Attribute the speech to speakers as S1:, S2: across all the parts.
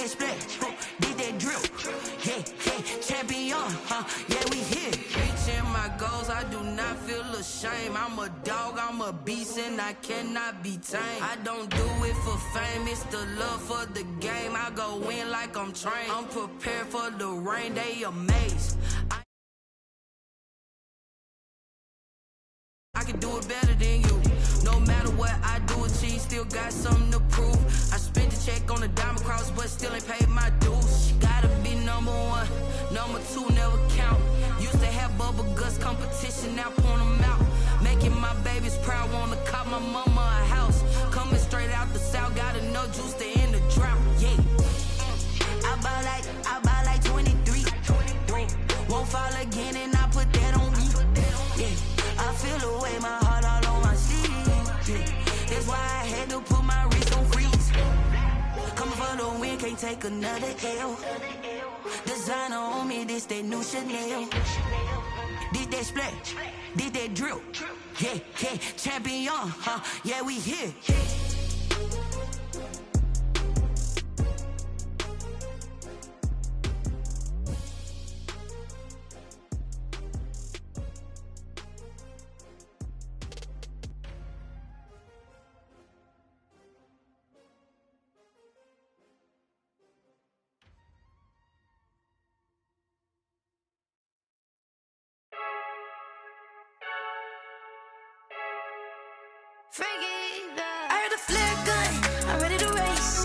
S1: that splash, did that drill. Yeah, yeah, champion, yeah, we here. Reaching my goals, I do not feel ashamed. I'm a dog, I'm a beast, and I cannot be tamed. I don't do it for fame, it's the love for the game. I go in like I'm trained. I'm prepared for the rain, they amazed. I can do it better than you. No matter what I do, achieve, still got something to prove. I spent the check on the diamond cross, but still ain't paid my dues. She gotta be number one, number two never count. Used to have bubble guts competition, now point them out. Making my babies proud, wanna cop my mama a house. Coming straight out the south, got enough juice to end the drought. Yeah, I buy like 23. Won't fall again, and I put that on me. Yeah. I feel away, my heart all on my sleeve. Yeah. That's why I had to put my wrist on freeze. Coming for the win, can't take another L. Designer on me, this that new Chanel. Did that splash, did that drill. Yeah, yeah, champion, yeah, we here.
S2: I heard a flare gun, I'm ready to race.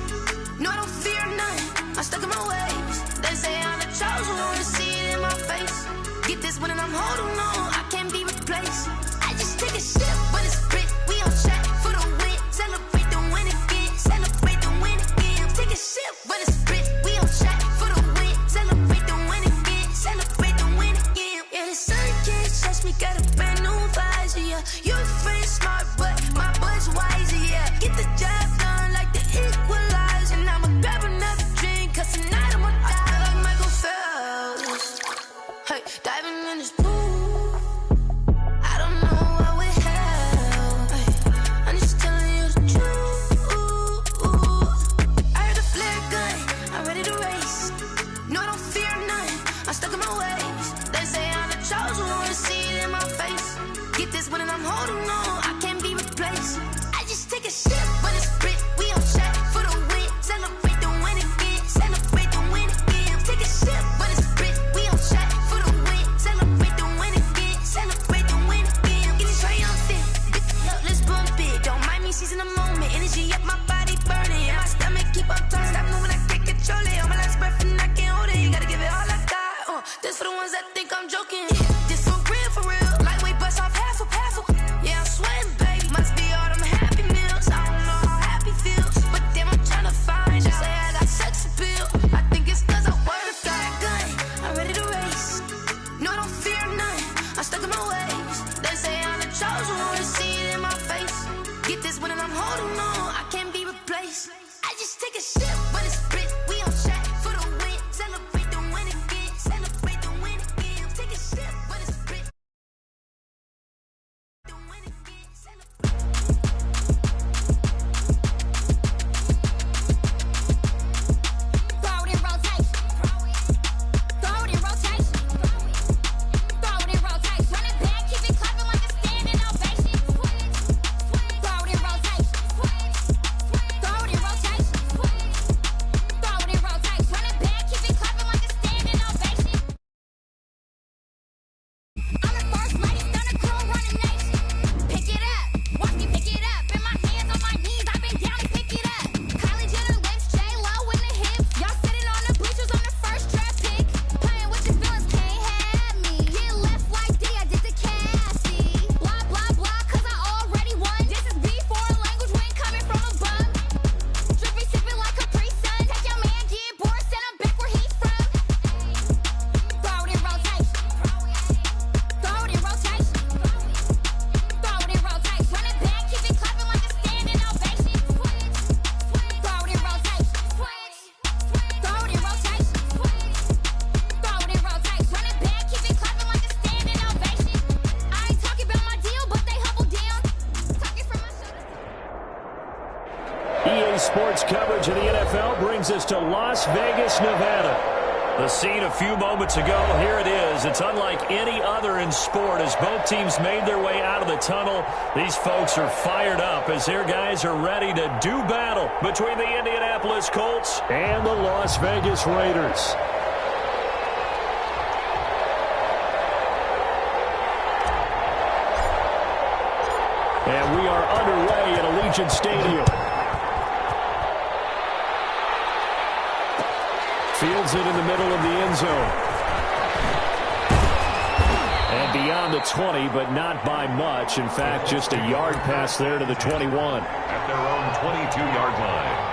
S2: No, I don't fear none, I'm stuck in my ways. They say I'm the chosen one, see it in my face. Get this one and I'm holding on, I can't be replaced. I just take a sip, but it's grit, we on track for the win. Celebrate the win again, celebrate the win again. Take a sip, but it's grit, we on track for the win. Celebrate the win again, celebrate the win again. Yeah, the sun can't touch me, got a brand new visor, yeah. You're friend smart, but my butt's wiser, yeah. Get the job done like the equalizer. Now I'ma grab another drink, cause tonight I'ma die like Michael Phelps. Hey, diving in this pool, I don't know what would help. Hey, I'm just telling you the truth. I heard a flare gun, I'm ready to race. No, I don't fear none, I'm stuck in my ways. They say I'm the chosen one, see it in my face. Get this one and I'm holding on, I can't be replaced. I just take a sip, but it's grit, we on track for the win. Celebrate the win again, celebrate the win again. Take a sip, but it's grit, we on track for the win. Celebrate the win again, celebrate the win again. Get it triumphant, up, let's bump it. Don't mind me seizing the moment, energy up, my body burning. And my stomach keep on turning, stop moving, I can't control it. On my last breath and I can't hold it, you gotta give it all I got. This for the ones that think I'm joking. This for real, lightweight bust off half a. Yeah, I'm sweating, baby. Must be all them happy meals. I don't know how happy feels, but damn, I'm tryna find out. Say I got sex appeal. I think it's cause I wear a fire gun. I'm ready to race. No, I don't fear none. I'm stuck in my ways. They say I'm the chosen one, see it in my face. Get this one and I'm holding on, I can't be replaced. I just take a sip, but it's grit. We on track for the win. Celebrate the win again. Celebrate the win again. Take a sip, but it's grit.
S3: brings us to Las Vegas, Nevada. The scene a few moments ago, here it is. It's unlike any other in sport as both teams made their way out of the tunnel. These folks are fired up as their guys are ready to do battle between the Indianapolis Colts and the Las Vegas Raiders. And we are underway at Allegiant Stadium. Fields it in the middle of the end zone. And beyond the 20, but not by much. In fact, just a yard pass there to the 21.
S4: At their own 22-yard line.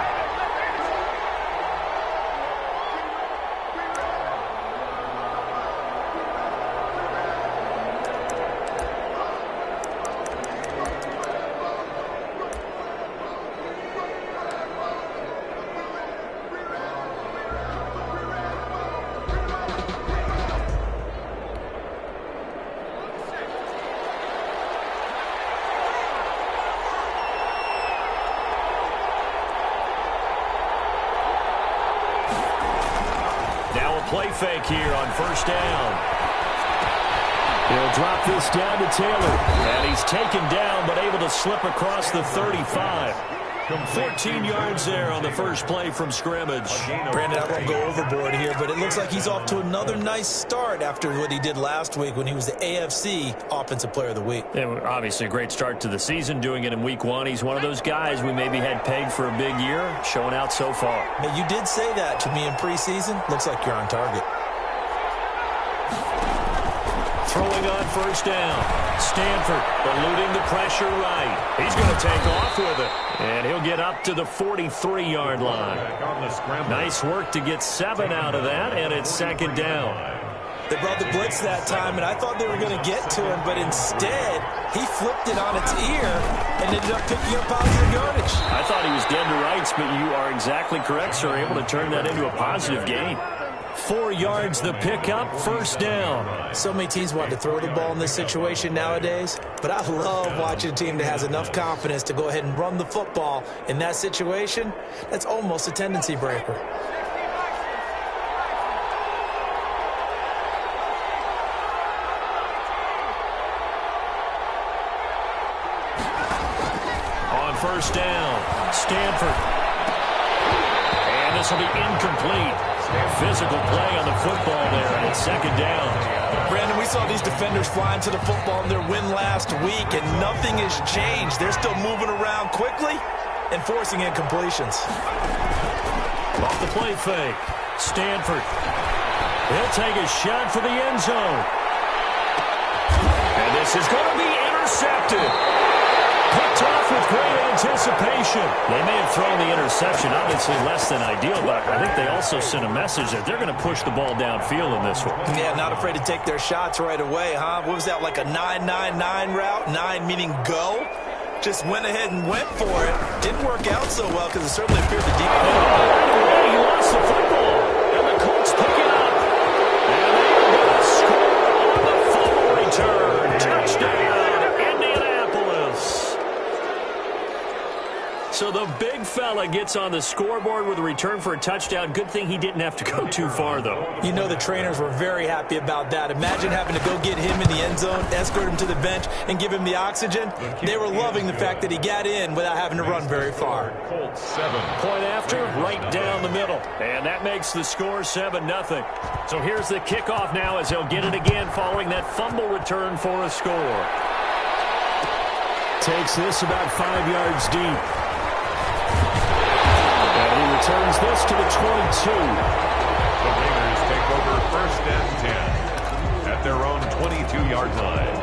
S3: Play fake here on first down. He'll drop this down to Taylor. And he's taken down but able to slip across the 35. 14 yards there on the first play from scrimmage.
S5: Brandon, I won't go overboard here, but it looks like he's off to another nice start after what he did last week when he was the AFC Offensive Player of the Week.
S3: Yeah, obviously a great start to the season, doing it in week 1. He's one of those guys we maybe had pegged for a big year, showing out so far.
S5: Now, you did say that to me in preseason. Looks like you're on target.
S3: Throwing on first down. Stanford eluding the pressure right. He's going to take off with it. And he'll get up to the 43-yard line. Nice work to get 7 out of that, and it's second down.
S5: They brought the blitz that time, and I thought they were going to get to him, but instead, he flipped it on its ear and ended up picking up positive yardage.
S3: I thought he was dead to rights, but you are exactly correct, sir. Able to turn that into a positive gain. 4 yards the pickup, first down.
S5: So many teams want to throw the ball in this situation nowadays, but I love watching a team that has enough confidence to go ahead and run the football. In that situation, that's almost a tendency breaker.
S3: On first down, Stanford. And this will be incomplete. Physical play on the football there, and it's second down.
S5: Brandon, we saw these defenders flying to the football in their win last week, and nothing has changed. They're still moving around quickly and forcing incompletions.
S3: Off the play fake, Stanford. He'll take a shot for the end zone. And this is going to be intercepted. Picked off with great anticipation. They may have thrown the interception, obviously less than ideal, but I think they also sent a message that they're going to push the ball downfield in this one.
S5: Yeah, not afraid to take their shots right away, huh? What was that, like a 9-9-9 route? 9 meaning go? Just went ahead and went for it. Didn't work out so well because it certainly appeared to deep.
S3: He lost the football, and the Colts pick it up. And they are going to score on the fumble return. Touchdown, Indianapolis. So the big fella gets on the scoreboard with a return for a touchdown. Good thing he didn't have to go too far, though.
S5: You know the trainers were very happy about that. Imagine having to go get him in the end zone, escort him to the bench, and give him the oxygen. They were loving the fact that he got in without having to run very far.
S4: Colts 7.
S3: Point after, right down the middle. And that makes the score 7-0. So here's the kickoff now as he'll get it again following that fumble return for a score. Takes this about 5 yards deep. And he returns this to the 22.
S4: The Raiders take over first and 10 at their own 22-yard line.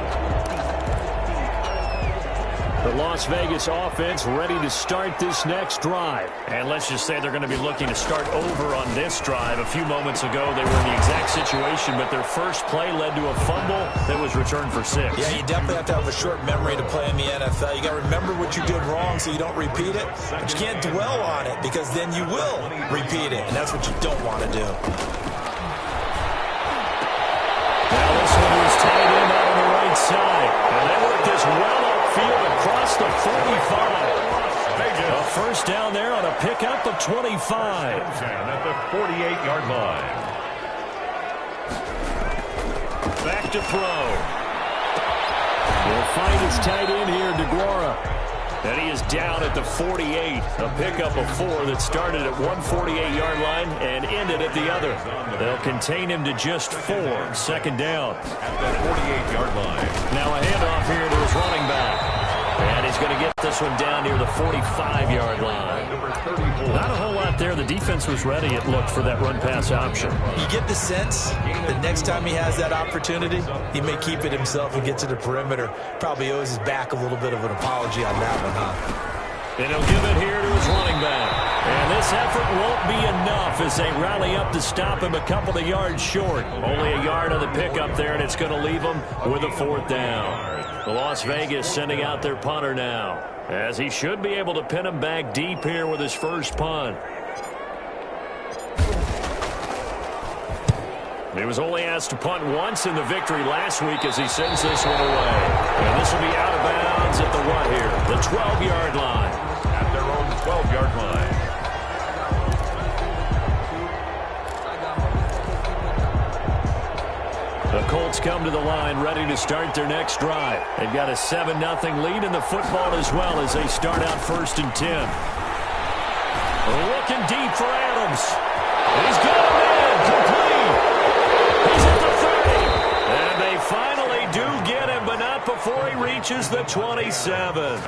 S3: The Las Vegas offense ready to start this next drive. And let's just say they're going to be looking to start over on this drive. A few moments ago, they were in the exact situation, but their first play led to a fumble that was returned for 6.
S5: Yeah, you definitely have to have a short memory to play in the NFL. You got to remember what you did wrong so you don't repeat it. But you can't dwell on it because then you will repeat it, and that's what you don't want to do.
S3: Now this one was tied in out on the right side. And they worked this well upfield across the 45. A first down there on a pickup of 25.
S4: At the 48-yard line.
S3: Back to throw. He'll find his tight end here, DeGuara. And he is down at the 48. A pickup of 4 that started at one 48-yard line and ended at the other. They'll contain him to just 4. Second down.
S4: At the 48-yard line.
S3: Now a handoff here to his running back. And he's going to get this one down near the 45-yard line.
S4: Number 34.
S3: Not a whole lot there. The defense was ready, it looked, for that run-pass option.
S5: You get the sense that next time he has that opportunity, he may keep it himself and get to the perimeter. Probably owes his back a little bit of an apology on that one, huh?
S3: And he'll give it here to his running back. And this effort won't be enough as they rally up to stop him a couple of yards short. Only a yard on the pickup there, and it's going to leave him with a 4th down. The Las Vegas sending out their punter now, as he should be able to pin him back deep here with his first punt. He was only asked to punt once in the victory last week as he sends this one away. And this will be out of bounds at the what here? The 12-yard line.
S4: At their own 12-yard line.
S3: The Colts come to the line ready to start their next drive. They've got a 7-0 lead in the football as well as they start out 1st and 10. Looking deep for Adams. He's got him in. Complete. He's at the 30. And they finally do get him, but not before he reaches the 27.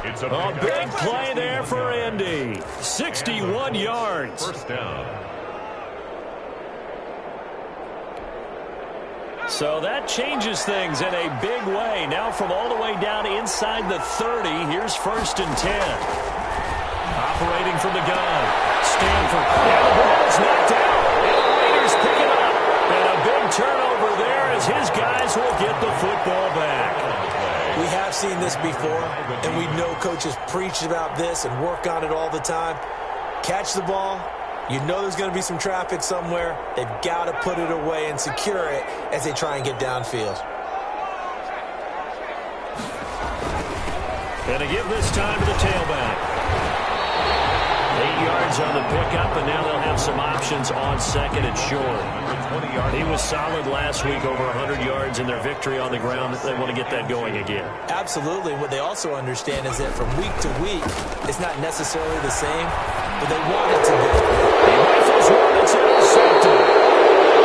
S4: It's
S3: A big play there for Indy. 61 yards.
S4: First down.
S3: So that changes things in a big way. Now from all the way down inside the 30, here's 1st and 10. Operating from the gun. Stanford. And the ball's knocked out. And the Raiders pick it up. And a big turnover there as his guys will get the football back.
S5: We have seen this before, and we know coaches preach about this and work on it all the time. Catch the ball. You know there's going to be some traffic somewhere. They've got to put it away and secure it as they try and get downfield.
S3: And to give this time to the tailback. 8 yards on the pickup, and now they'll have some options on 2nd and short. He was solid last week, over 100 yards in their victory on the ground. They want to get that going again.
S5: Absolutely. What they also understand is that from week to week, it's not necessarily the same, but they want it to be.
S3: He rifles one that's intercepted.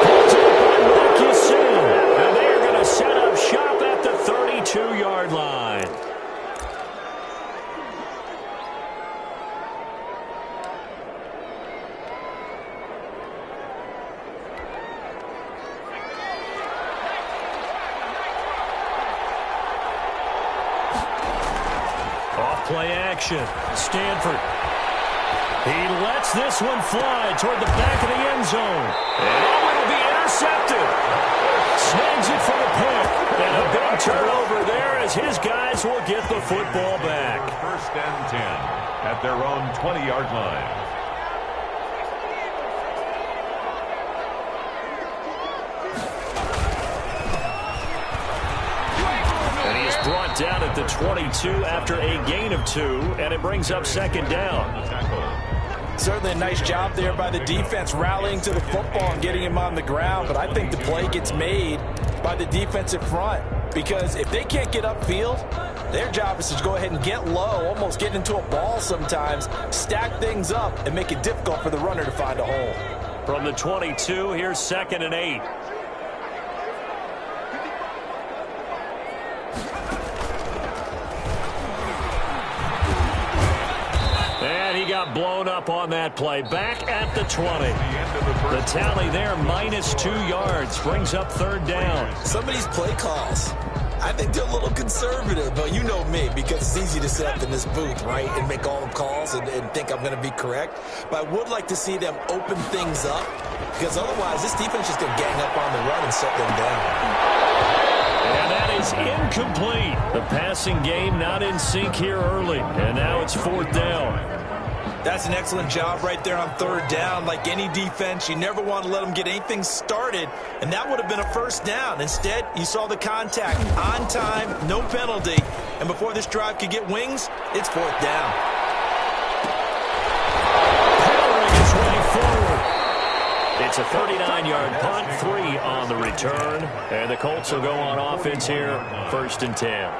S3: Pulls it up on Marcusson. And they are going to set up shop at the 32-yard line. Play action. Stanford. He lets this one fly toward the back of the end zone. And it'll be intercepted. Snags it for the pick. And a big turnover there as his guys will get the football back.
S4: 1st and 10 at their own 20-yard line.
S3: Brought down at the 22 after a gain of 2, and it brings up 2nd down.
S5: Certainly a nice job there by the defense rallying to the football and getting him on the ground, but I think the play gets made by the defensive front because if they can't get upfield, their job is to go ahead and get low, almost get into a ball sometimes, stack things up, and make it difficult for the runner to find a hole.
S3: From the 22, here's 2nd and 8. Got blown up on that play. Back at the 20. The tally there, -2 yards. Brings up 3rd down.
S5: Some of these play calls, I think they're a little conservative, but you know me, because it's easy to sit up in this booth, right, and make all the calls and think I'm going to be correct. But I would like to see them open things up, because otherwise this defense is just going to gang up on the run and set them down.
S3: And that is incomplete. The passing game not in sync here early. And now it's 4th down.
S5: That's an excellent job right there on 3rd down. Like any defense, you never want to let them get anything started, and that would have been a 1st down. Instead, you saw the contact on time, no penalty, And before this drive could get wings, it's fourth down.
S3: Powering his way forward. It's a 39-yard punt, 3 on the return. And the Colts will go on offense here, 1st and 10.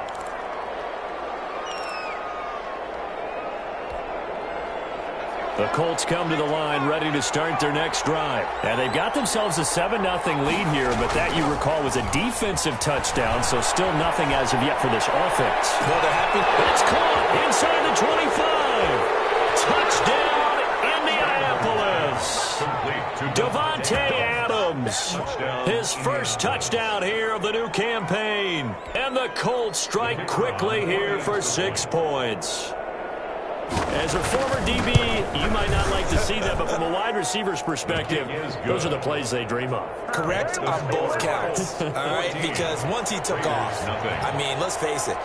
S3: The Colts come to the line ready to start their next drive. And they've got themselves a 7-0 lead here, but that, you recall, was a defensive touchdown, so still nothing as of yet for this offense.
S5: Well, they're happy.
S3: It's caught inside the 25. Touchdown, Indianapolis. Devontae Adams, his first touchdown here of the new campaign. And the Colts strike quickly here for 6 points. As a former DB, you might not like to see that, but from a wide receiver's perspective, those are the plays they dream of.
S5: Correct on both counts, all right? Because once he took off, I mean, let's face it,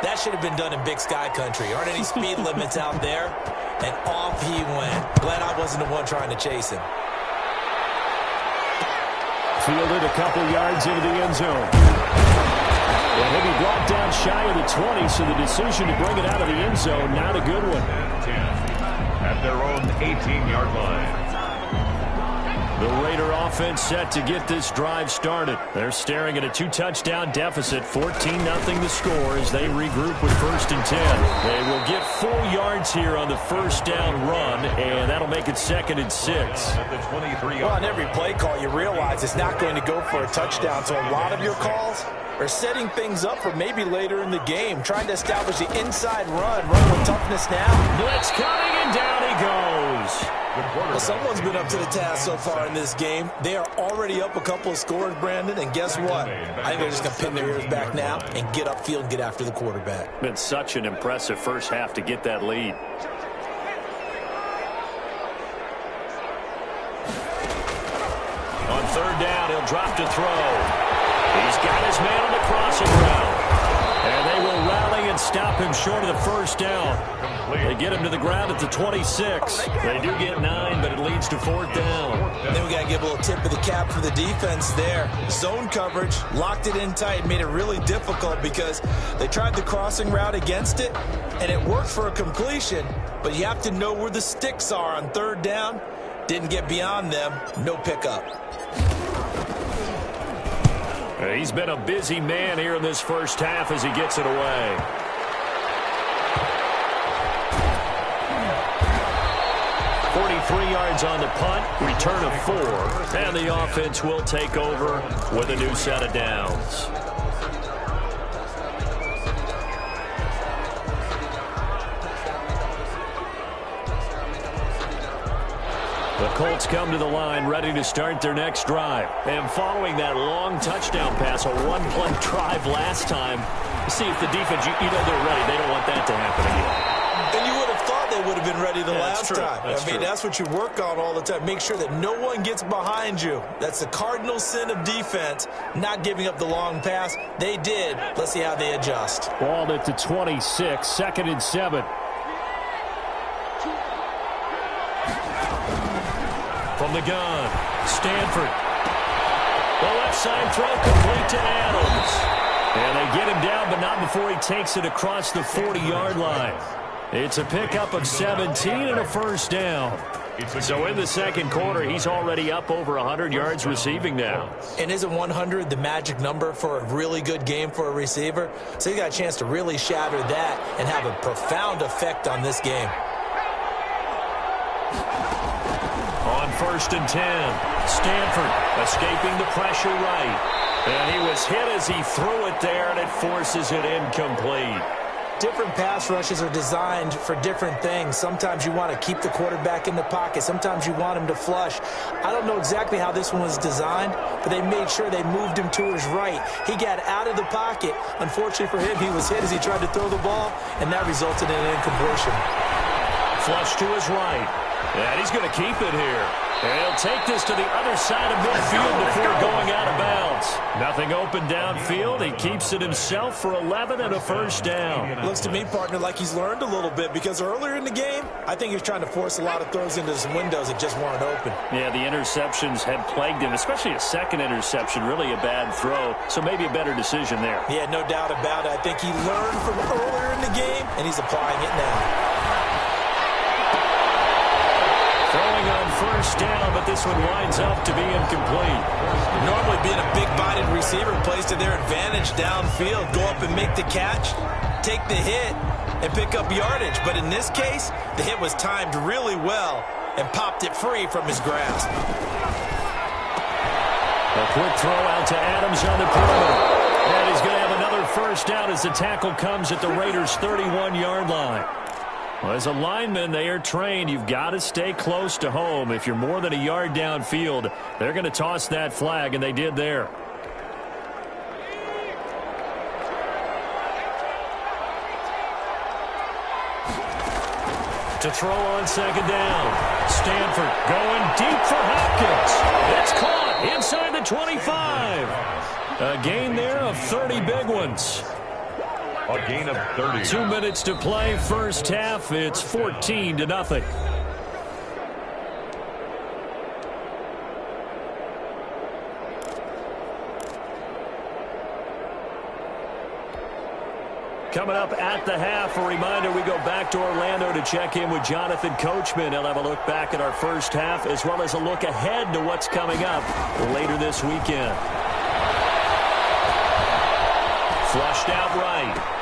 S5: that should have been done in Big Sky country. Aren't any speed limits out there? And off he went. Glad I wasn't the one trying to chase him.
S3: Fielded a couple yards into the end zone. And he'll be brought down shy of the 20, so the decision to bring it out of the end zone, not a good one.
S4: 10 at their own 18-yard line.
S3: The Raider offense set to get this drive started. They're staring at a 2-touchdown deficit, 14-0 the score as they regroup with 1st and 10. They will get 4 yards here on the first down run, and that'll make it 2nd and 6.
S4: At the 23-yard
S5: Well, on every play call, you realize it's not going to go for a touchdown, so a lot of your calls are setting things up for maybe later in the game, trying to establish the inside run with toughness now.
S3: Blitz coming, and down he goes.
S5: Well, someone's been up to the task so far in this game. They are already up a couple of scores, Brandon, and guess what? I think they're just going to pin their ears back now and get upfield and get after the quarterback.
S3: Been such an impressive first half to get that lead. On 3rd down, he'll drop to throw. He's got his man on the crossing route. And they will rally and stop him short of the first down. They get him to the ground at the 26. They do get 9, but it leads to 4th down.
S5: And then we got to give a little tip of the cap for the defense there. Zone coverage, locked it in tight, made it really difficult because they tried the crossing route against it, and it worked for a completion, but you have to know where the sticks are on 3rd down. Didn't get beyond them, no pickup.
S3: He's been a busy man here in this first half as he gets it away. .43 yards on the punt, return of 4, and the offense will take over with a new set of downs. The Colts come to the line ready to start their next drive. And following that long touchdown pass, a one-play drive last time, see if the defense, you know they're ready. They don't want that to happen again.
S5: And you would have thought they would have been ready the last time.
S3: I mean,
S5: that's what you work on all the time. Make sure that no one gets behind you. That's the cardinal sin of defense, not giving up the long pass. They did. Let's see how they adjust.
S3: Ball at the 26, 2nd and 7. From the gun, Stanford. The left side throw complete to Adams. And they get him down, but not before he takes it across the 40-yard line. It's a pickup of 17 and a first down. So in the second quarter, he's already up over 100 yards receiving now.
S5: And isn't 100 the magic number for a really good game for a receiver? So he got a chance to really shatter that and have a profound effect on this game.
S3: On 1st and 10, Stanford escaping the pressure right. And he was hit as he threw it there, and it forces it incomplete.
S5: Different pass rushes are designed for different things. Sometimes you want to keep the quarterback in the pocket. Sometimes you want him to flush. I don't know exactly how this one was designed, but they made sure they moved him to his right. He got out of the pocket. Unfortunately for him, he was hit as he tried to throw the ball, and that resulted in an incompletion.
S3: Flush to his right. And he's going to keep it here. And he'll take this to the other side of midfield before going out of bounds. Nothing open downfield. He keeps it himself for 11 and a first down.
S5: Looks to me, partner, like he's learned a little bit because earlier in the game, I think he was trying to force a lot of throws into some windows that just weren't open.
S3: Yeah, the interceptions had plagued him, especially a second interception, really a bad throw. So maybe a better decision there.
S5: Yeah, no doubt about it. I think he learned from earlier in the game, and he's applying it now.
S3: Throwing on first down, but this one winds up to be incomplete.
S5: Normally being a big-bodied receiver plays to their advantage downfield. Go up and make the catch, take the hit, and pick up yardage. But in this case, the hit was timed really well and popped it free from his grasp.
S3: A quick throw out to Adams on the perimeter. And he's going to have another first down as the tackle comes at the Raiders' 31-yard line. Well, as a lineman, they are trained. You've got to stay close to home. If you're more than a yard downfield, they're going to toss that flag, and they did there. To throw on second down. Stanford going deep for Hopkins. It's caught inside the 25. A gain there of 30 big ones.
S4: A gain of 30.
S3: 2 minutes to play, first half. It's 14-0. Coming up at the half, a reminder, we go back to Orlando to check in with Jonathan Coachman. He'll have a look back at our first half as well as a look ahead to what's coming up later this weekend. Flushed out right.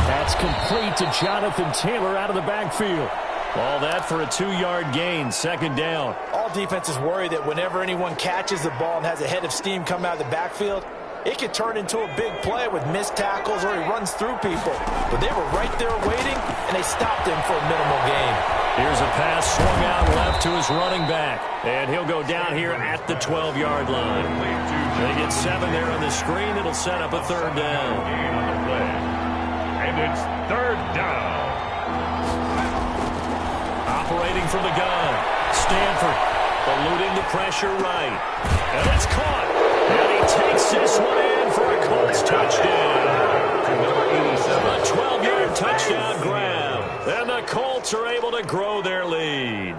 S3: That's complete to Jonathan Taylor out of the backfield. All that for a 2-yard gain, second down.
S5: All defenses worry that whenever anyone catches the ball and has a head of steam come out of the backfield, it could turn into a big play with missed tackles or he runs through people. But they were right there waiting, and they stopped him for a minimal gain.
S3: Here's a pass swung out left to his running back. And he'll go down here at the 12-yard line. They get 7 there on the screen. It'll set up a third down.
S4: And it's third down.
S3: Operating from the gun. Stanford eluding the pressure right. And it's caught. And he takes this one in for a Colts touchdown. A 12-yard touchdown grab. And the Colts are able to grow their lead.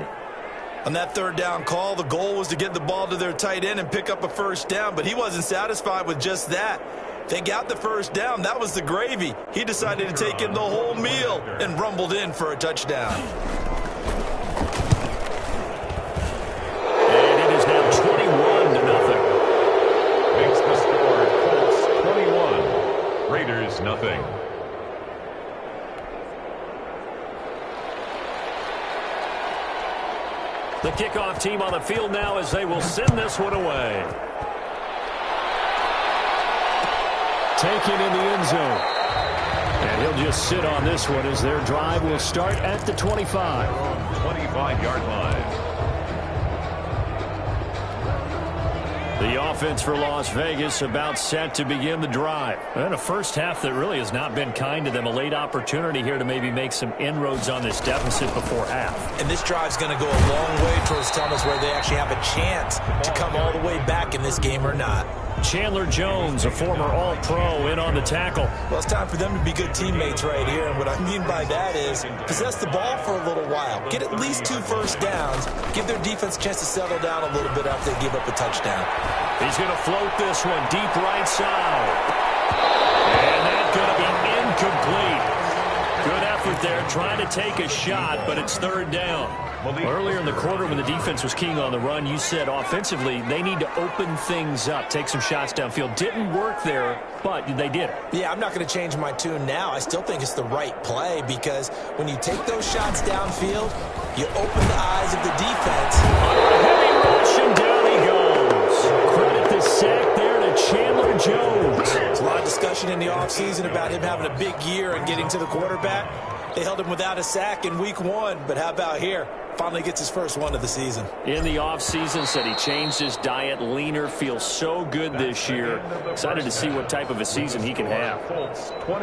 S5: On that third down call, the goal was to get the ball to their tight end and pick up a first down, but he wasn't satisfied with just that. They got the first down. That was the gravy. He decided to take in the whole meal and rumbled in for a touchdown.
S3: And it is now 21-0.
S4: Makes the score Colts 21, Raiders nothing.
S3: The kickoff team on the field now as they will send this one away. Taken in the end zone. And he'll just sit on this one as their drive will start at the 25.
S4: 25-yard line.
S3: The offense for Las Vegas about set to begin the drive. And a first half that really has not been kind to them. A late opportunity here to maybe make some inroads on this deficit before half.
S5: And this drive's going to go a long way towards telling us where they actually have a chance to come all the way back in this game or not.
S3: Chandler Jones, a former All-Pro, in on the tackle.
S5: Well, it's time for them to be good teammates right here. And what I mean by that is possess the ball for a little while. Get at least 2 first downs. Give their defense a chance to settle down a little bit after they give up a touchdown.
S3: He's going to float this one deep right side. And that's going to be incomplete. Good effort there, trying to take a shot, but it's third down. Earlier in the quarter when the defense was keying on the run, you said offensively they need to open things up, take some shots downfield. Didn't work there, but they did it.
S5: Yeah, I'm not going to change my tune now. I still think it's the right play because when you take those shots downfield, you open the eyes of the defense.
S3: Under a heavy rush, and down he goes. Credit the sack there to Chandler Jones.
S5: There's a lot of discussion in the offseason about him having a big year and getting to the quarterback. They held him without a sack in week 1, but how about here? finally gets his first one of the season.
S3: In the offseason, said he changed his diet, leaner, feels so good this year. Excited to see what type of a season he can have.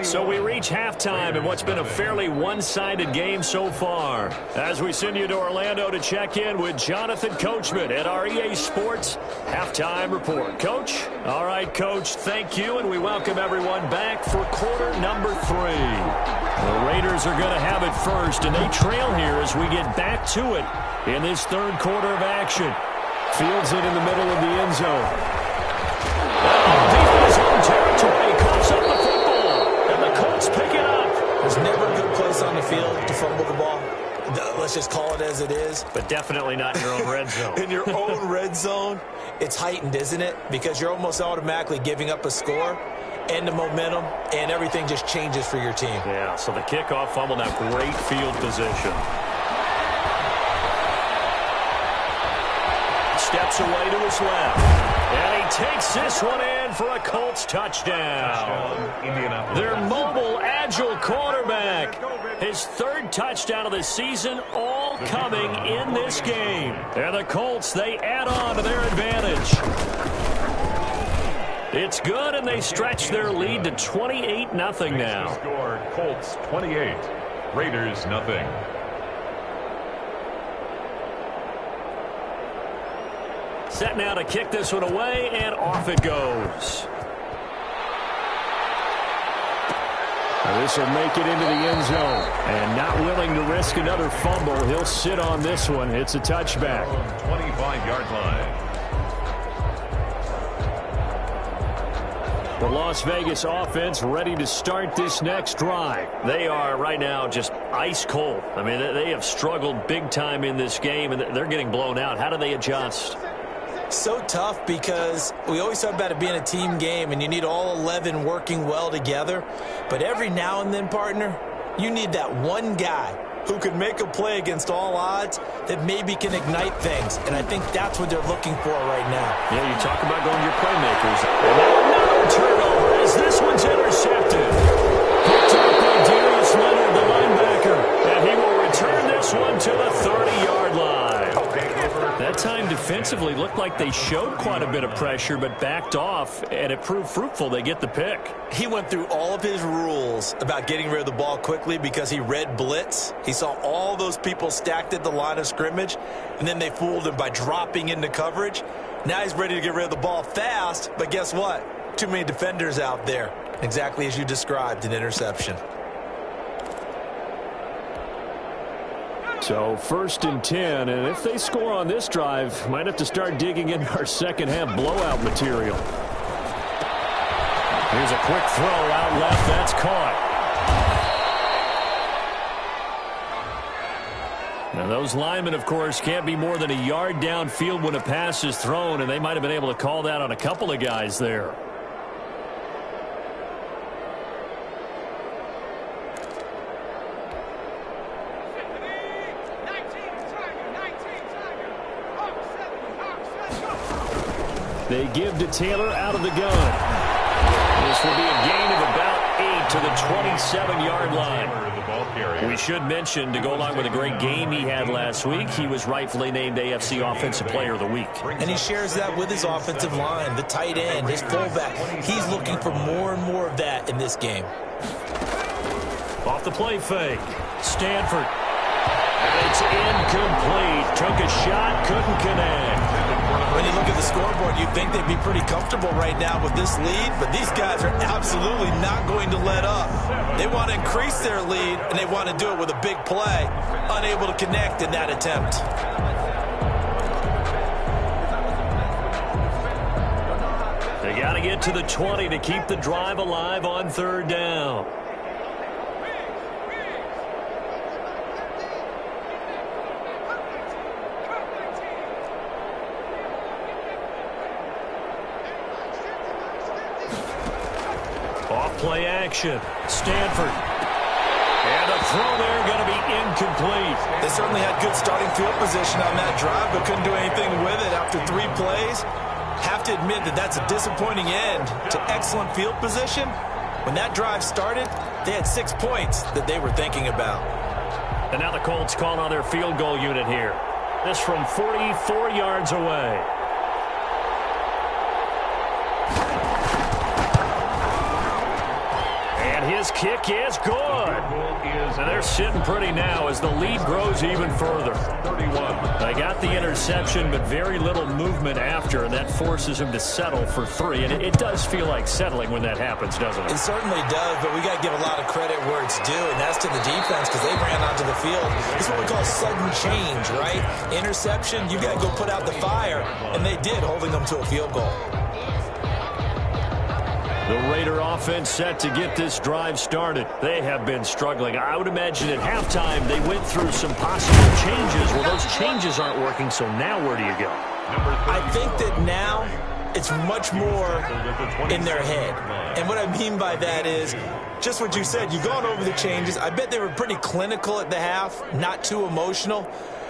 S3: So we reach halftime in what's been a fairly one-sided game so far. As we send you to Orlando to check in with Jonathan Coachman at our EA Sports Halftime Report. Coach? All right, Coach, thank you, and we welcome everyone back for quarter number 3. The Raiders are going to have it first, and they trail here as we get back to it in this third quarter of action. Fields it in the middle of the end zone. Deep in his own territory, coughs up the football, and the Colts pick it up.
S5: There's never a good place on the field to fumble the ball. Let's just call it as it is.
S3: But definitely not in your own red zone.
S5: In your own red zone, it's heightened, isn't it? Because you're almost automatically giving up a score and the momentum, and everything just changes for your team.
S3: Yeah, so the kickoff fumble, now great field position. Steps away to his left. And he takes this one in for a Colts touchdown. Their mobile, agile quarterback. His third touchdown of the season, all coming in this game. And the Colts, they add on to their advantage. It's good, and they stretch their lead to 28-0 now.
S4: Score, Colts 28, Raiders nothing.
S3: Set now to kick this one away, and off it goes. Now this will make it into the end zone. And not willing to risk another fumble, he'll sit on this one. It's a touchback.
S4: 25-yard line.
S3: The Las Vegas offense ready to start this next drive. They are right now just ice cold. I mean, they have struggled big time in this game, and they're getting blown out. How do they adjust?
S5: So tough, because we always talk about it being a team game, and you need all 11 working well together. But every now and then, partner, you need that one guy who can make a play against all odds that maybe can ignite things. And I think that's what they're looking for right now.
S3: Yeah, you talk about going to your playmakers. And now another turnover as this one's intercepted. Picked up by Darius Leonard, the linebacker. And he will return this one to the 30-yard line. That time defensively looked like they showed quite a bit of pressure but backed off, and it proved fruitful. They get the pick.
S5: He went through all of his rules about getting rid of the ball quickly because he read blitz. He saw all those people stacked at the line of scrimmage, and then they fooled him by dropping into coverage. Now he's ready to get rid of the ball fast, but guess what? Too many defenders out there. Exactly as you described, an interception.
S3: So 1st and 10, and if they score on this drive, might have to start digging into our second half blowout material. Here's a quick throw out left. That's caught. Now those linemen, of course, can't be more than a yard downfield when a pass is thrown, and they might have been able to call that on a couple of guys there. They give to Taylor out of the gun. This will be a gain of about 8 to the 27-yard line. We should mention, to go along with a great game he had last week, he was rightfully named AFC Offensive Player of the Week.
S5: And he shares that with his offensive line, the tight end, his fullback. He's looking for more and more of that in this game.
S3: Off the play fake. Stanford. And it's incomplete. Took a shot, couldn't connect.
S5: When you look at the scoreboard, you'd think they'd be pretty comfortable right now with this lead, but these guys are absolutely not going to let up. They want to increase their lead, and they want to do it with a big play. Unable to connect in that attempt.
S3: They got to get to the 20 to keep the drive alive on 3rd down. Play action. Stanford. And a throw there going to be incomplete.
S5: They certainly had good starting field position on that drive, but couldn't do anything with it after 3 plays. Have to admit that that's a disappointing end to excellent field position. When that drive started, they had 6 points that they were thinking about.
S3: And now the Colts call on their field goal unit here. This from 44 yards away. And his kick is good. And they're sitting pretty now as the lead grows even further.
S4: 31.
S3: They got the interception, but very little movement after, and that forces him to settle for 3. And it does feel like settling when that happens, doesn't it?
S5: It certainly does, but we got to give a lot of credit where it's due, and that's to the defense because they ran onto the field. It's what we call sudden change, right? Interception, you got to go put out the fire, and they did, holding them to a field goal.
S3: The Raider offense set to get this drive started. They have been struggling. I would imagine at halftime they went through some possible changes. Well, those changes aren't working, so now where do you go?
S5: I think that now it's much more in their head. And what I mean by that is just what you said. You've gone over the changes. I bet they were pretty clinical at the half, not too emotional.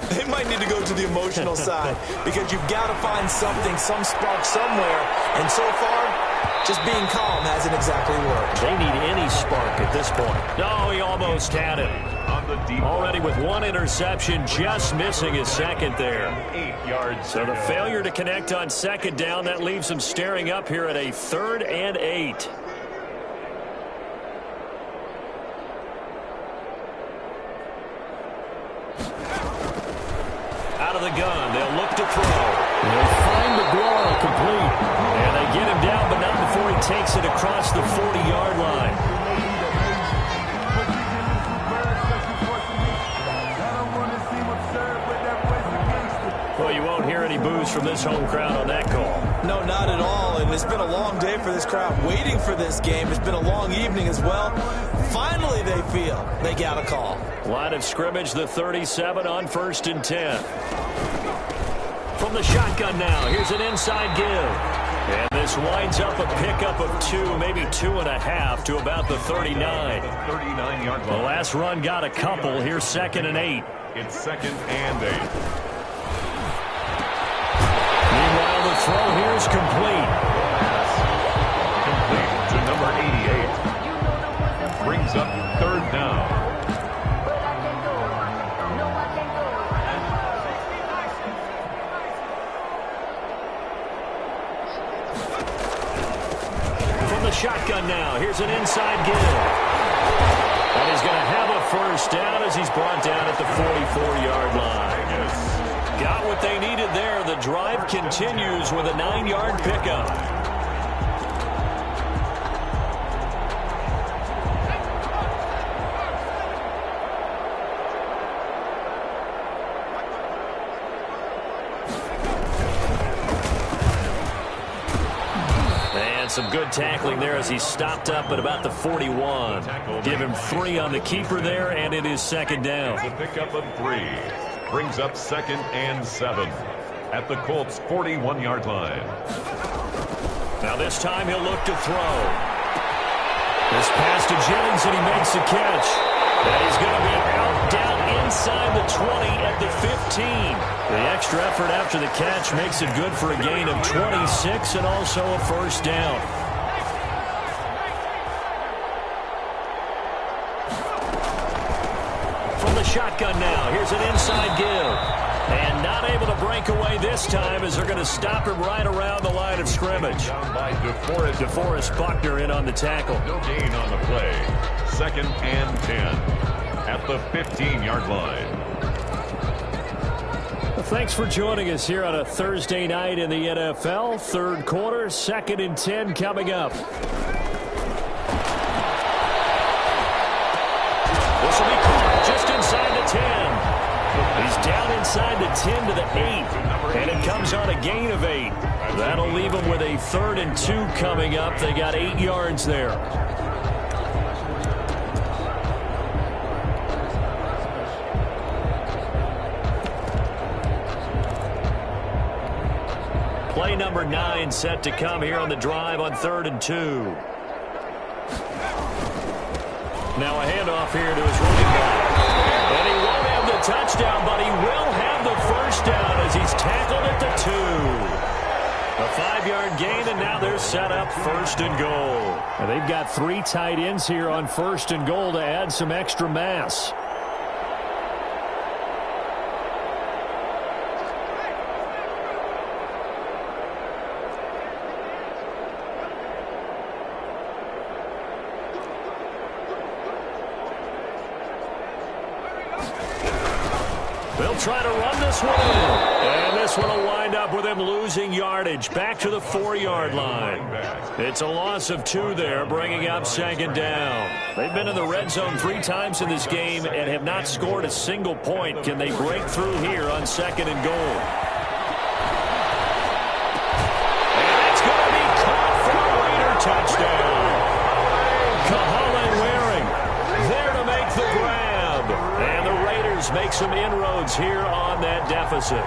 S5: They might need to go to the emotional side because you've got to find something, some spark somewhere. And so far, just being calm hasn't exactly worked.
S3: They need any spark at this point. No, he almost had it. Already with 1 interception, just missing his second there.
S4: 8 yards.
S3: So the failure to connect on second down, that leaves him staring up here at a 3rd and 8. Out of the gun, they'll look to throw. They find the ball complete. And they get him down, but not before he takes it across the 40-yard line. Well, you won't hear any boos from this home crowd on that call.
S5: No, not at all. And it's been a long day for this crowd waiting for this game. It's been a long evening as well. Finally, they feel they got a call.
S3: Line of scrimmage, the 37 on 1st and 10. From the shotgun now, here's an inside give. And this winds up a pickup of 2, maybe 2.5 to about the 39.
S4: 39-yard
S3: The
S4: line.
S3: last run got a couple. Here's 2nd and 8.
S4: It's 2nd and 8.
S3: Meanwhile, the throw here is complete.
S4: Complete to number 88. Brings up 3rd down.
S3: From the shotgun now, here's an inside give. And he's going to have a 1st down as he's brought down at the 44-yard line. Got what they needed there. The drive continues with a 9-yard pickup. And some good tackling there as he stopped up at about the 41. Give him 3 on the keeper there, and it is 2nd down.
S4: The pickup of 3. Brings up 2nd and 7 at the Colts' 41-yard line.
S3: Now this time he'll look to throw. This pass to Jennings, and he makes the catch. And he's going to be out down inside the 20 at the 15. The extra effort after the catch makes it good for a gain of 26 and also a 1st down. Shotgun now. Here's an inside give. And not able to break away this time as they're going to stop him right around the line of scrimmage.
S4: Down by
S3: DeForest Buckner in on the tackle.
S4: No gain on the play. 2nd and 10 at the 15-yard line.
S3: Well, thanks for joining us here on a Thursday night in the NFL. 3rd quarter, 2nd and 10 coming up. This will be caught just inside the 10. He's down inside the 10 to the 8. And it comes on a gain of 8. That'll leave them with a 3rd and 2 coming up. They got 8 yards there. Play number 9 set to come here on the drive on 3rd and 2. Now a handoff here to his running back. And he won't have the touchdown, but he will have the 1st down as he's tackled at the 2. A 5-yard gain, and now they're set up 1st and goal. And they've got 3 tight ends here on 1st and goal to add some extra mass. They'll try to run this one in. And this one will wind up with him losing yardage back to the 4-yard line. It's a loss of 2 there, bringing up 2nd down. They've been in the red zone 3 times in this game and have not scored a single point. Can they break through here on 2nd and goal? And it's going to be caught for a Raider touchdown. Kahala Waring there to make the grab. And the Raiders make some inroads here on that deficit.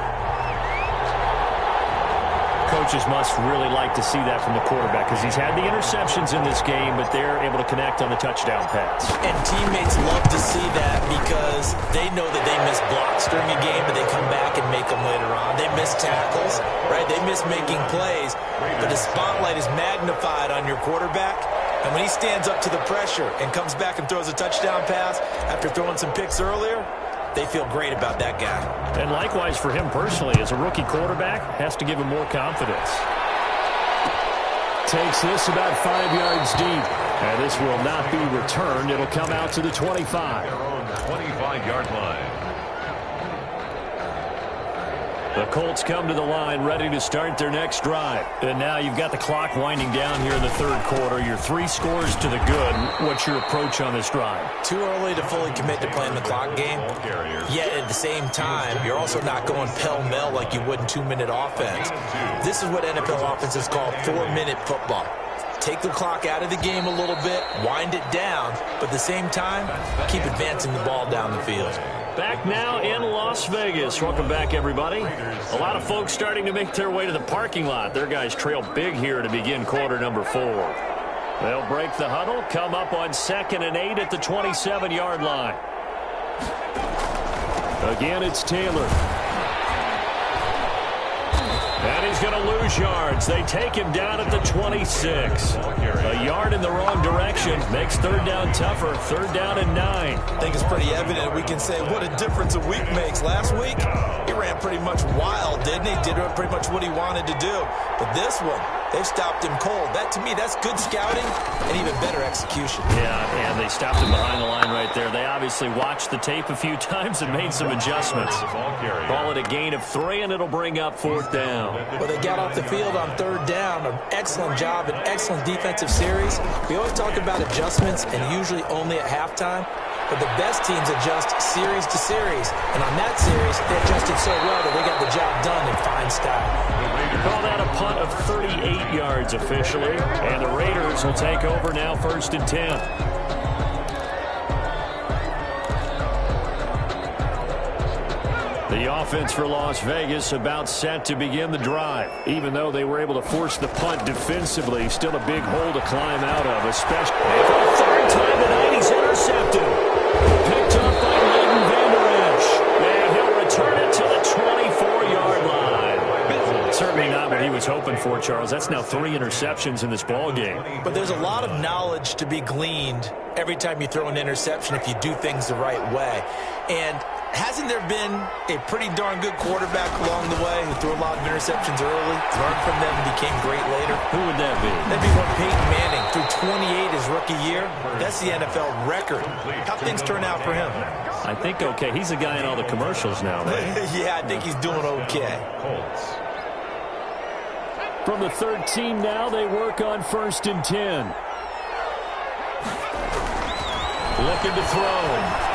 S3: Coaches must really like to see that from the quarterback because he's had the interceptions in this game, but they're able to connect on the touchdown pass.
S5: And teammates love to see that because they know that they miss blocks during a game, but they come back and make them later on. They miss tackles, right? They miss making plays, but the spotlight is magnified on your quarterback. And when he stands up to the pressure and comes back and throws a touchdown pass after throwing some picks earlier, they feel great about that guy.
S3: And likewise for him personally, as a rookie quarterback, has to give him more confidence. Takes this about 5 yards deep. And this will not be returned. It'll come out to the 25.
S4: Their own 25-yard line.
S3: The Colts come to the line ready to start their next drive. And now you've got the clock winding down here in the 3rd quarter. You're 3 scores to the good. What's your approach on this drive?
S5: Too early to fully commit to playing the clock game. Yet at the same time, you're also not going pell-mell like you would in 2-minute offense. This is what NFL offenses call 4-minute football. Take the clock out of the game a little bit, wind it down, but at the same time, keep advancing the ball down the field.
S3: Back now in Las Vegas. Welcome back, everybody. A lot of folks starting to make their way to the parking lot. Their guys trail big here to begin quarter number 4. They'll break the huddle, come up on 2nd and 8 at the 27-yard line. Again, it's Taylor. And he's going to lose yards. They take him down at the 26. A yard in the wrong direction makes 3rd down tougher. 3rd down and 9.
S5: I think it's pretty evident. We can say what a difference a week makes. Last week, he ran pretty much wild, didn't he? Did pretty much what he wanted to do. But this one, they've stopped him cold. That, to me, that's good scouting and even better execution.
S3: Yeah, and they stopped him behind the line right there. They obviously watched the tape a few times and made some adjustments. Call it a gain of 3, and it'll bring up 4th down.
S5: Well, they got off the field on 3rd down. An excellent job, an excellent defensive series. We always talk about adjustments, and usually only at halftime. But the best teams adjust series to series. And on that series, they adjusted so well that they got the job done in fine style.
S3: Call that a punt of 38 yards officially. And the Raiders will take over now 1st and 10. The offense for Las Vegas about set to begin the drive. Even though they were able to force the punt defensively, still a big hole to climb out of, especially for the 3rd time tonight. He's intercepted. Picked up by Leighton Vander Esch. And he'll return it to the 24-yard line. Certainly not what he was hoping for, Charles. That's now 3 interceptions in this ball game.
S5: But there's a lot of knowledge to be gleaned every time you throw an interception if you do things the right way. And hasn't there been a pretty darn good quarterback along the way who threw a lot of interceptions early, learned from them, and became great later?
S3: Who would that be?
S5: That'd be one Peyton Manning. Threw 28 his rookie year. That's the NFL record. How things turn out for him?
S3: I think okay. He's a guy in all the commercials now, right?
S5: Yeah, I think he's doing okay.
S3: From the 13 now, they work on 1st and 10. Looking to throw.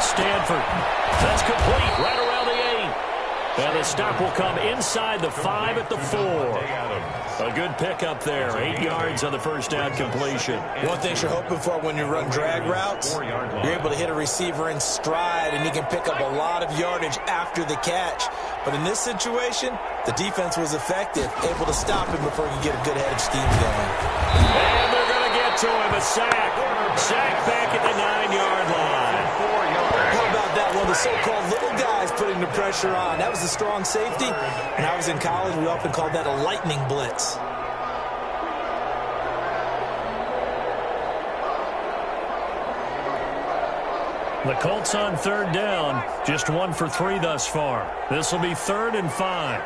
S3: Stanford. That's complete. Right around the 8. And the stop will come inside the 5 at the 4. A good pickup there. 8 yards on the 1st down completion.
S5: One thing you're hoping for when you run drag routes, you're able to hit a receiver in stride, and he can pick up a lot of yardage after the catch. But in this situation, the defense was effective, able to stop him before he could get a good head of steam going.
S3: And they're going to get to him. A sack. Sack back at the 9-yard line.
S5: How about that? One of the so-called little guys putting the pressure on. That was a strong safety. When I was in college, we often called that a lightning blitz.
S3: The Colts on 3rd down. Just 1 for 3 thus far. This will be 3rd and 5.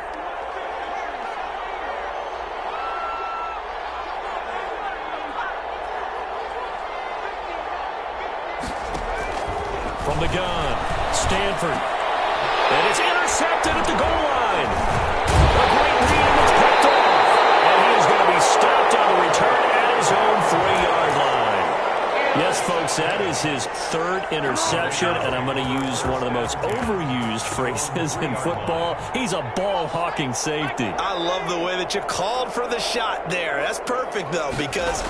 S3: From the gun, Stanford. And it's intercepted. intercepted at the goal line. A great read, and it's picked off. And he is going to be stopped on the return at his own 3-yard line. Yes, folks, that is his third interception, and I'm going to use one of the most overused phrases in football. He's a ball-hawking safety.
S5: I love the way that you called for the shot there. That's perfect, though, because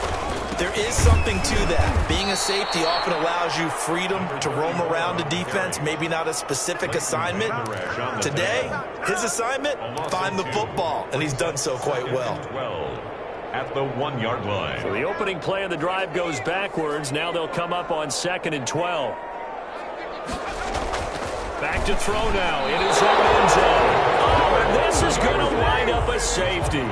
S5: there is something to that. Being a safety often allows you freedom to roam around the defense, maybe not a specific assignment. Today, his assignment, find the football, and he's done so quite well.
S4: At the 1-yard line.
S3: So the opening play of the drive goes backwards. Now they'll come up on 2nd and 12. Back to throw now in his own end zone. Oh, and this is going to wind up a safety.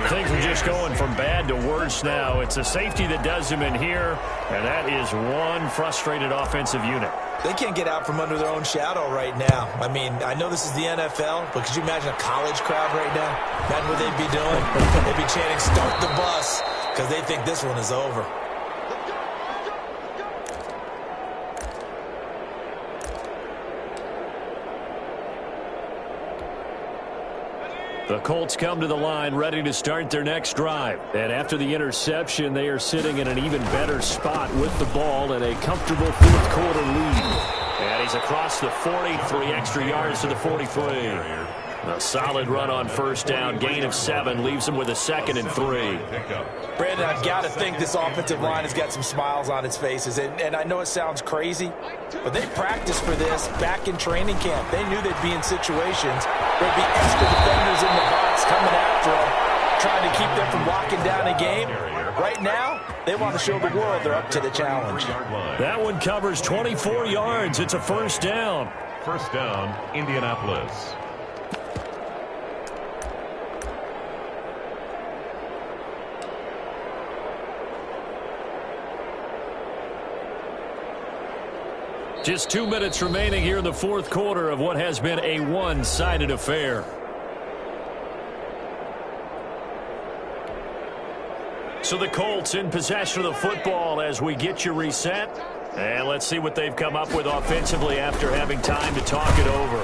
S3: Things are just going from bad to worse now. It's a safety that does him in here, and that is one frustrated offensive unit.
S5: They can't get out from under their own shadow right now. I mean, I know this is the NFL, but could you imagine a college crowd right now? Imagine what they'd be doing. They'd be chanting, "Start the bus," because they think this one is over.
S3: The Colts come to the line ready to start their next drive. And after the interception, they are sitting in an even better spot with the ball and a comfortable fourth-quarter lead. And he's across the 40, 3 extra yards to the 43. A solid run on first down, gain of 7, leaves him with a 2nd and 3.
S5: Brandon, I've got to think this offensive line has got some smiles on its faces. And I know it sounds crazy, but they practiced for this back in training camp. They knew they'd be in situations where there'd be extra defenders in the box coming after them, trying to keep them from locking down a game. Right now, they want to show the world they're up to the challenge.
S3: That one covers 24 yards. It's a first down.
S4: First down, Indianapolis.
S3: Just 2 minutes remaining here in the fourth quarter of what has been a one-sided affair. So the Colts in possession of the football as we get you reset. And let's see what they've come up with offensively after having time to talk it over.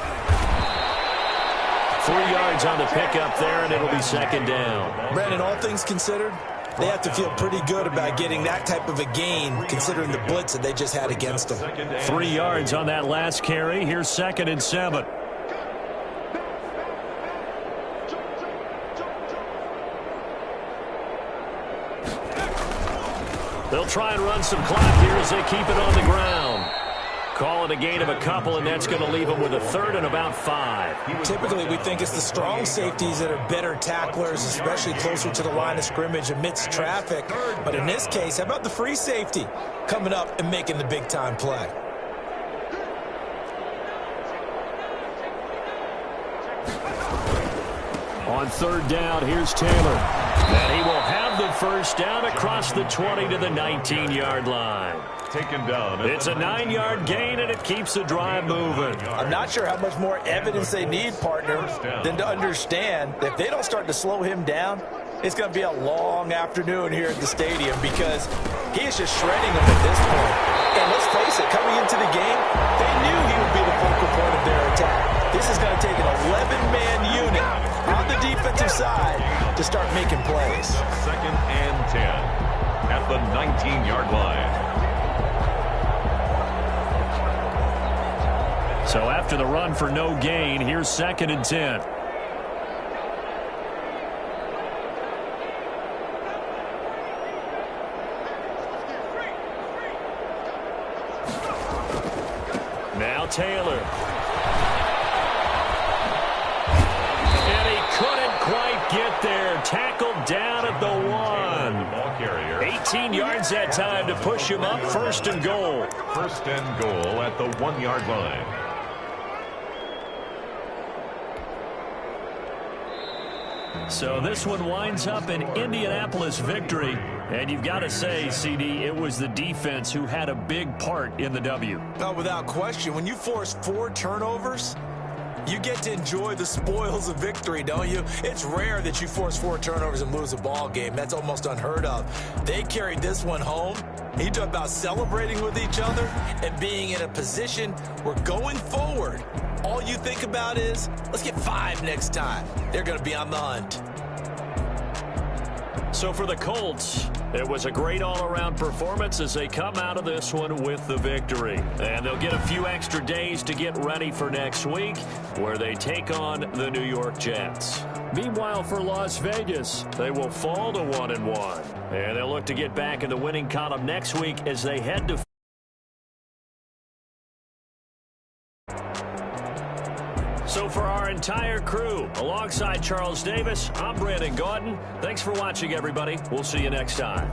S3: 3 yards on the pickup there, and it'll be 2nd down.
S5: Brandon, all things considered, they have to feel pretty good about getting that type of a gain, considering the blitz that they just had against them.
S3: 3 yards on that last carry. Here's 2nd and 7. They'll try and run some clock here as they keep it on the ground. Call it a gain of a couple, and that's going to leave them with a 3rd and about 5.
S5: Typically, we think it's the strong safeties that are better tacklers, especially closer to the line of scrimmage amidst traffic. But in this case, how about the free safety coming up and making the big-time play?
S3: On 3rd down, here's Taylor. And he will have the first down across the 20 to the 19-yard line.
S4: Taken down.
S3: It's a 9-yard gain, and it keeps the drive moving.
S5: I'm not sure how much more evidence they need, partner, than to understand that if they don't start to slow him down, it's going to be a long afternoon here at the stadium because he is just shredding them at this point. And let's face it, coming into the game, they knew he would be the focal point of their attack. This is going to take an 11-man unit on the defensive side to start making plays.
S4: 2nd and 10 at the 19-yard line.
S3: So after the run for no gain, here's 2nd and 10. Now Taylor. And he couldn't quite get there. Tackled down at the 1. 18 yards that time to push him up. 1st and goal.
S4: 1st and goal at the 1-yard line.
S3: So this one winds up an Indianapolis victory. And you've got to say, CD, it was the defense who had a big part in the W.
S5: Oh, without question. When you force 4 turnovers, you get to enjoy the spoils of victory, don't you? It's rare that you force 4 turnovers and lose a ball game. That's almost unheard of. They carried this one home. You talk about celebrating with each other and being in a position where going forward, all you think about is, let's get 5 next time. They're going to be on the hunt.
S3: So for the Colts, it was a great all-around performance as they come out of this one with the victory. And they'll get a few extra days to get ready for next week, where they take on the New York Jets. Meanwhile, for Las Vegas, they will fall to 1-1. And they'll look to get back in the winning column next week as they head to... So for our entire crew, alongside Charles Davis, I'm Brandon Gaudin. Thanks for watching, everybody. We'll see you next time.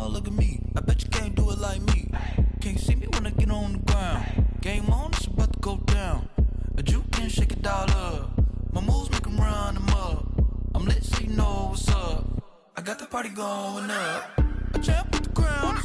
S6: Look at me, I bet you can't do it like me. Can't see me when I get on the ground. Game on, it's about to go down. A juke and shake it all up. My moves make them run them up. I'm lit so you know what's up. I got the party going up. A champ with the crown.